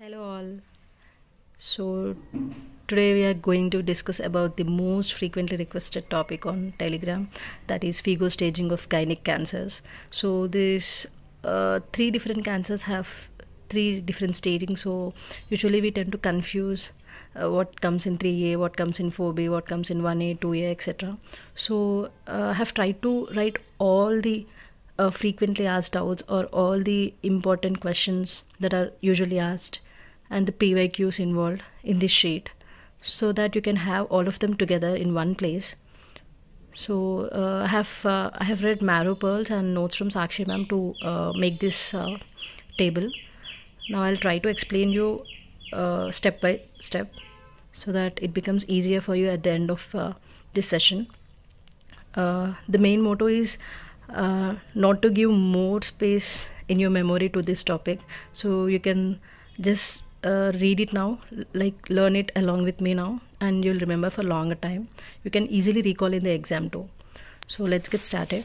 Hello all. So today we are going to discuss about the most frequently requested topic on Telegram, that is FIGO staging of gynec cancers. So these three different cancers have three different staging. So usually we tend to confuse what comes in 3A, what comes in 4B, what comes in 1A, 2A, etc. So I have tried to write all the frequently asked doubts or all the important questions that are usually asked and the PYQs involved in this sheet so that you can have all of them together in one place. So I have read marrow pearls and notes from Sakshi ma'am to make this table. Now I'll try to explain you step by step so that it becomes easier for you at the end of this session. The main motto is not to give more space in your memory to this topic, so you can just read it now, like learn it along with me now, and you'll remember for longer time. You can easily recall in the exam too. So let's get started.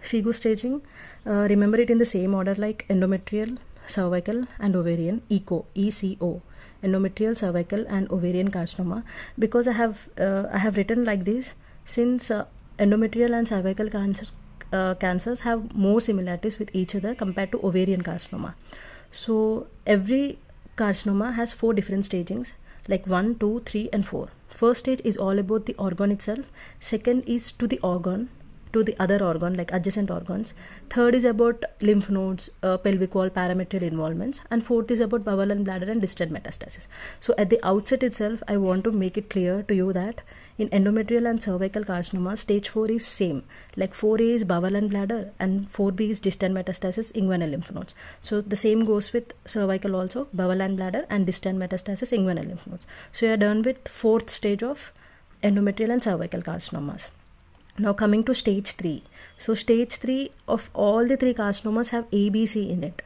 FIGO staging, remember it in the same order like endometrial, cervical and ovarian. ECO, endometrial, cervical and ovarian carcinoma. Because I have written like this since endometrial and cervical cancers have more similarities with each other compared to ovarian carcinoma. So every carcinoma has 4 different stagings, like 1, 2, 3 and 4. First stage is all about the organ itself. Second is to the organ, to the other organ like adjacent organs. Third is about lymph nodes, pelvic wall, parametrial involvements. And fourth is about bowel and bladder and distant metastasis. So at the outset itself, I want to make it clear to you that in endometrial and cervical carcinoma, stage 4 is same. Like 4A is bowel and bladder and 4B is distant metastasis, inguinal lymph nodes. So the same goes with cervical also, bowel and bladder and distant metastasis, inguinal lymph nodes. So you are done with 4th stage of endometrial and cervical carcinomas. Now coming to stage 3. So stage 3 of all the 3 carcinomas have ABC in it.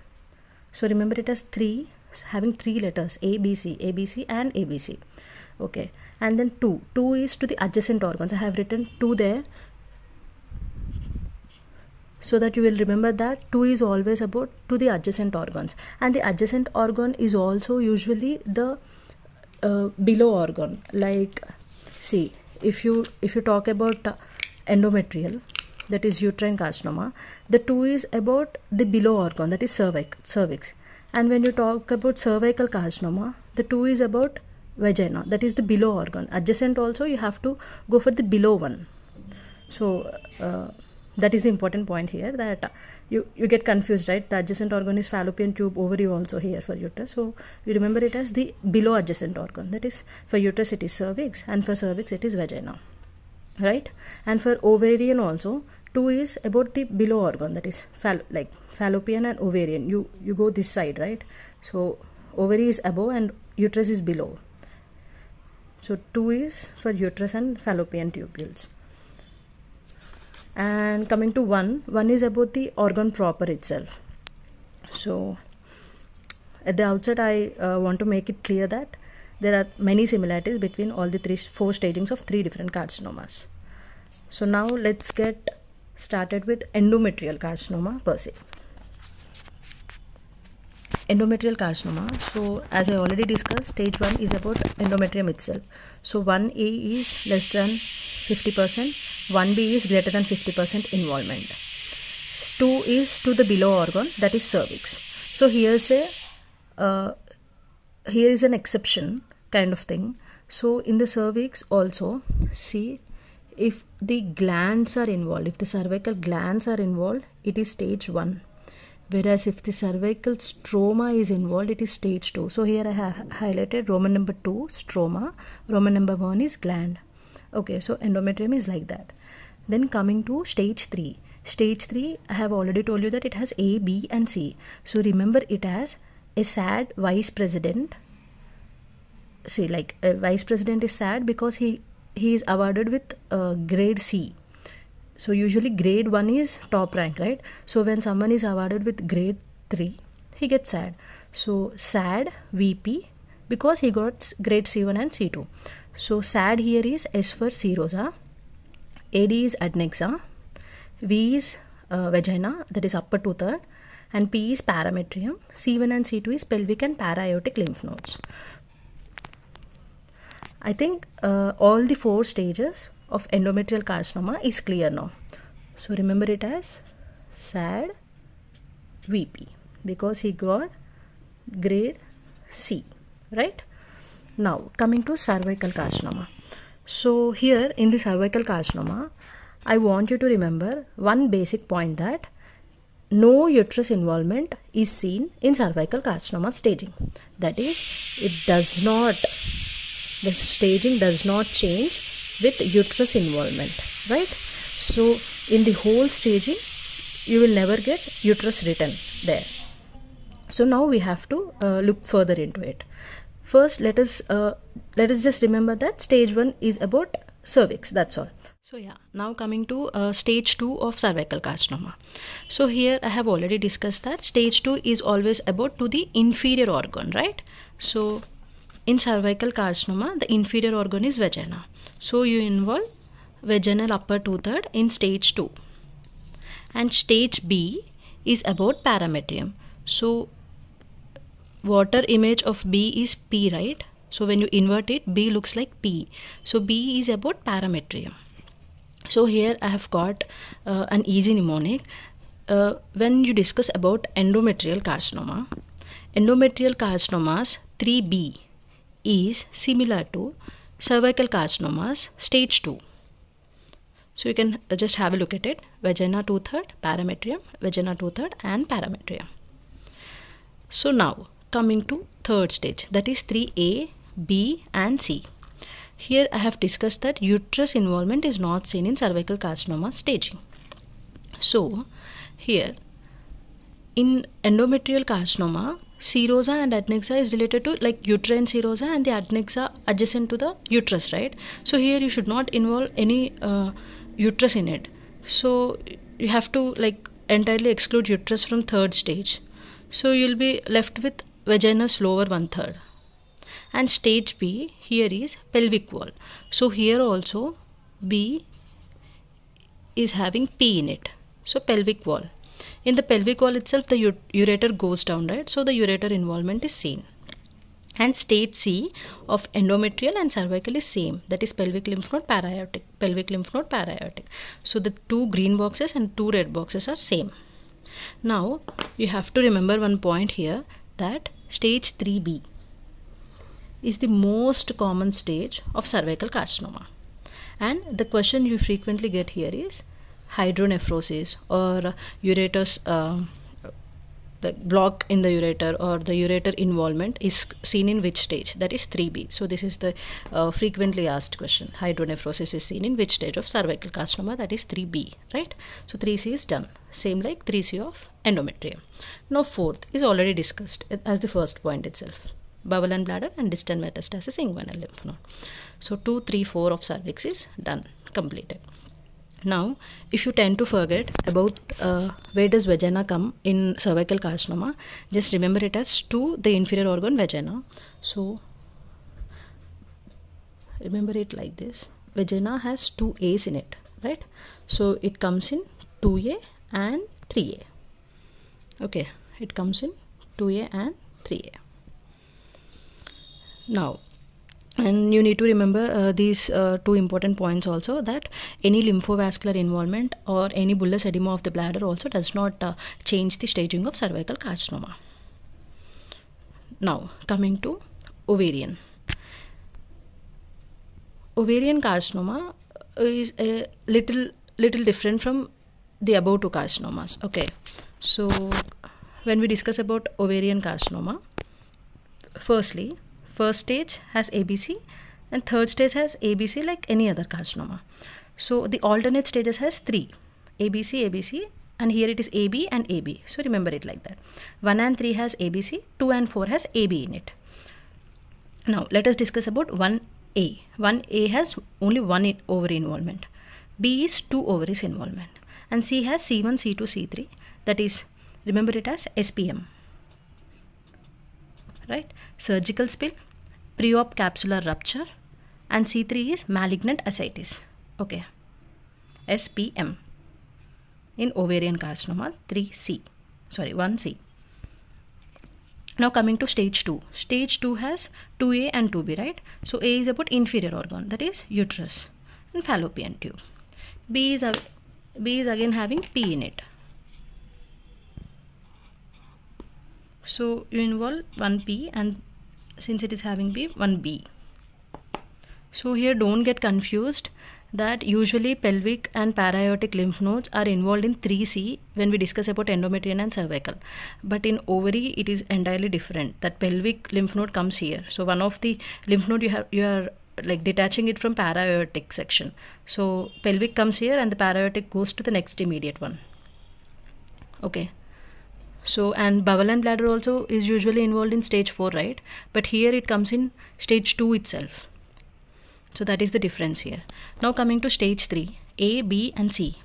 So remember it as 3, having 3 letters, ABC, ABC and ABC. Okay. And then 2. 2 is to the adjacent organs. I have written 2 there so that you will remember that 2 is always about to the adjacent organs. And the adjacent organ is also usually the below organ. Like, see, if you talk about endometrial, that is uterine carcinoma, the 2 is about the below organ, that is cervix. And when you talk about cervical carcinoma, the 2 is about vagina, that is the below organ. Adjacent also you have to go for the below one. So that is the important point here, that you get confused, right? The adjacent organ is fallopian tube, ovary also here for uterus. So you remember it as the below adjacent organ, that is for uterus it is cervix and for cervix it is vagina, right? And for ovarian also 2 is about the below organ, that is like fallopian and ovarian. You go this side, right? So ovary is above and uterus is below. So 2 is for uterus and fallopian tubules. And coming to 1 is about the organ proper itself. So at the outset I want to make it clear that there are many similarities between all the 4 stagings of 3 different carcinomas. So now let's get started with endometrial carcinoma per se. Endometrial carcinoma. So as I already discussed, stage 1 is about endometrium itself. So 1A is less than 50%, 1B is greater than 50% involvement. 2 is to the below organ, that is cervix. So here is an exception kind of thing. So in the cervix also, see, if the glands are involved, if the cervical glands are involved, it is stage 1. Whereas if the cervical stroma is involved, it is stage 2. So here I have highlighted Roman number 2, stroma, Roman number 1 is gland. Okay, so endometrium is like that. Then coming to stage 3. Stage 3, I have already told you that it has A, B and C. So remember it as a SAD vice president. See, like a vice president is SAD because he is awarded with grade C. So usually grade 1 is top rank, right? So when someone is awarded with grade 3, he gets SAD. So SAD VP because he got grade C1 and C2. So SAD here is S for serosa, AD is adnexa, V is vagina, that is upper 2/3, and P is parametrium. C1 and C2 is pelvic and para-aortic lymph nodes. I think all the 4 stages of endometrial carcinoma is clear now. So remember it as SAD VP because he got grade C, right? Now coming to cervical carcinoma. So here in the cervical carcinoma, I want you to remember one basic point, that no uterus involvement is seen in cervical carcinoma staging. That is, the staging does not change with uterus involvement, right? So in the whole staging, you will never get uterus written there. So now we have to look further into it. First, let us just remember that stage 1 is about cervix. That's all. So yeah, now coming to stage 2 of cervical carcinoma. So here I have already discussed that stage 2 is always about to the inferior organ, right? So in cervical carcinoma, the inferior organ is vagina. So you involve vaginal upper 2/3 in stage 2. And stage B is about parametrium. So water image of B is P, right? So when you invert it, B looks like P. So B is about parametrium. So here I have got an easy mnemonic. When you discuss about endometrial carcinomas 3B is similar to cervical carcinomas stage 2. So you can just have a look at it. Vagina 2/3, parametrium, vagina 2/3 and parametrium. So now coming to third stage, that is 3A, B and C. Here I have discussed that uterus involvement is not seen in cervical carcinoma staging. So here in endometrial carcinoma, serosa and adnexa is related to like uterine serosa and the adnexa adjacent to the uterus, right? So here you should not involve any uterus in it. So you have to like entirely exclude uterus from third stage. So you'll be left with vaginous lower 1/3. And stage B here is pelvic wall. So here also B is having P in it. So pelvic wall. In the pelvic wall itself, the ureter goes down, right? So the ureter involvement is seen. And stage C of endometrial and cervical is same. That is pelvic lymph node, para-aortic. Pelvic lymph node, para-aortic. So the 2 green boxes and 2 red boxes are same. Now you have to remember one point here, that stage 3B is the most common stage of cervical carcinoma. And the question you frequently get here is hydronephrosis or ureter's the block in the ureter or the ureter involvement is seen in which stage? That is 3B. So this is the frequently asked question. Hydronephrosis is seen in which stage of cervical carcinoma? That is 3B, right? So 3C is done. Same like 3C of endometrium. Now fourth is already discussed as the first point itself. Bowel and bladder and distant metastasis inguinal lymph node. So 2, 3, 4 of cervix is done, completed. Now, if you tend to forget about where does vagina come in cervical carcinoma, just remember it as to the inferior organ vagina. So, remember it like this. Vagina has 2 A's in it, right? So, it comes in 2A and 3A. Okay, it comes in 2A and 3A. Now, and you need to remember these 2 important points also, that any lymphovascular involvement or any bullous edema of the bladder also does not change the staging of cervical carcinoma. Now coming to ovarian. Ovarian carcinoma is a little different from the above 2 carcinomas. Okay, so when we discuss about ovarian carcinoma, firstly, first stage has ABC and third stage has ABC like any other carcinoma. So the alternate stages has 3, ABC, ABC, and here it is AB and AB. So remember it like that. 1 and 3 has ABC, 2 and 4 has AB in it. Now let us discuss about 1A. 1A has only 1 ovary involvement. B is 2 ovaries involvement. And C has C1, C2, C3. That is, remember it as SPM. Right? Surgical spill, pre-op capsular rupture, and C3 is malignant ascites. Okay, SPM in ovarian carcinoma 3C. sorry 1C. Now coming to stage 2. Stage 2 has 2A and 2B, right? So A is about inferior organ, that is uterus and fallopian tube. B is again having P in it. So you involve 1P, and since it is having B, 1B. So here don't get confused that usually pelvic and para-aortic lymph nodes are involved in 3C when we discuss about endometrium and cervical. But in ovary it is entirely different. That pelvic lymph node comes here. So one of the lymph node you are like detaching it from para-aortic section. So pelvic comes here and the para-aortic goes to the next immediate one. Okay. So and bowel and bladder also is usually involved in stage 4, right? But here it comes in stage 2 itself. So that is the difference here. Now coming to stage 3, A, B and C.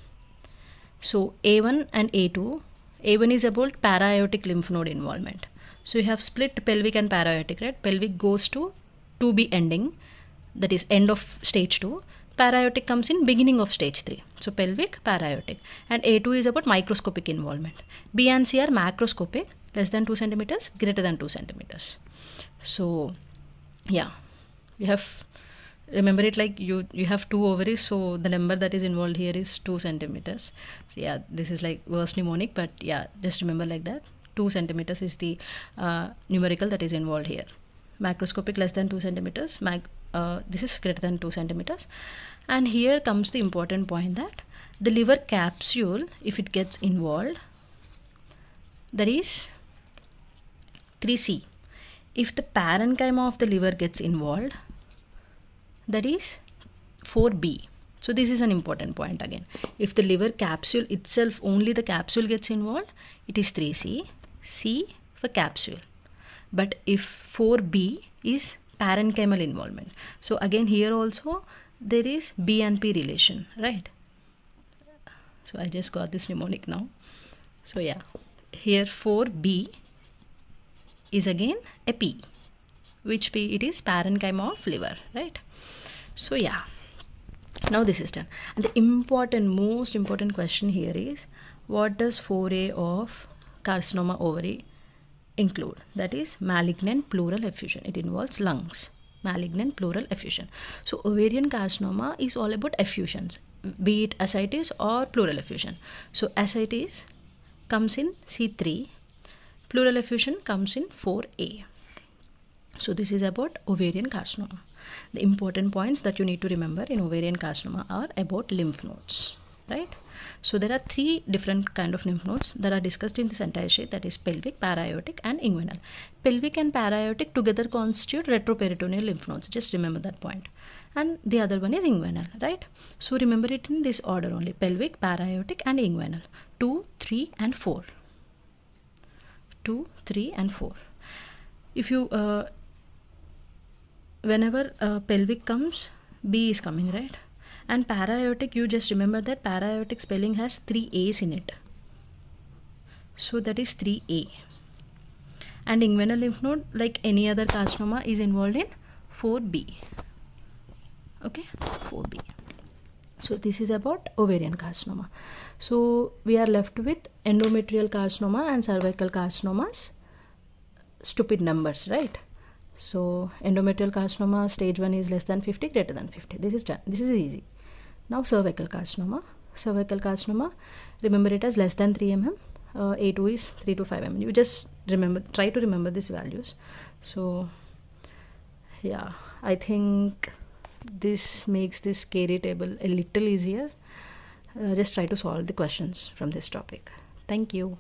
So A1 and A2. A1 is about para-aortic lymph node involvement. So you have split pelvic and para-aortic, right? Pelvic goes to 2B ending, that is end of stage 2. Para-aortic comes in beginning of stage 3. So pelvic, para-aortic. And A2 is about microscopic involvement. B and C are macroscopic, less than 2 centimeters, greater than 2 centimeters. So yeah, you have, remember it like you have 2 ovaries, so the number that is involved here is 2 centimeters. So yeah, this is like verse mnemonic, but yeah, just remember like that. 2 centimeters is the numerical that is involved here. Macroscopic less than 2 centimeters, this is greater than 2 centimeters. And here comes the important point that the liver capsule, if it gets involved, that is 3C. If the parenchyma of the liver gets involved, that is 4B. So this is an important point again. If the liver capsule itself, only the capsule gets involved, it is 3C, C for capsule. But if 4B is parenchymal involvement. So again here also there is B and P relation, right? So I just got this mnemonic now. So yeah, here 4B is again a P. Which P? It is parenchyma of liver, right? So yeah, now this is done. And the most important question here is, what does 4A of carcinoma ovary include? That is malignant pleural effusion. It involves lungs. Malignant pleural effusion. So ovarian carcinoma is all about effusions, be it ascites or pleural effusion. So ascites comes in C3, pleural effusion comes in 4A. So this is about ovarian carcinoma. The important points that you need to remember in ovarian carcinoma are about lymph nodes, right? So there are 3 different kind of lymph nodes that are discussed in this entire sheet, that is pelvic, para-aortic and inguinal. Pelvic and para-aortic together constitute retroperitoneal lymph nodes. Just remember that point. And the other one is inguinal, right? So remember it in this order only: pelvic, para-aortic and inguinal. 2, 3 and 4. 2, 3 and 4. If you whenever pelvic comes, B is coming, right? And para-aortic, you just remember that para-aortic spelling has 3 A's in it. So that is 3A. And inguinal lymph node, like any other carcinoma, is involved in 4B. Okay, 4B. So this is about ovarian carcinoma. So we are left with endometrial carcinoma and cervical carcinomas. Stupid numbers, right? So endometrial carcinoma stage 1 is less than 50, greater than 50. This is done. This is easy. Now cervical carcinoma. Cervical carcinoma, remember it as less than 3 mm. A2 is 3 to 5 mm. You just remember, try to remember these values. So yeah, I think this makes this KD table a little easier. Just try to solve the questions from this topic. Thank you.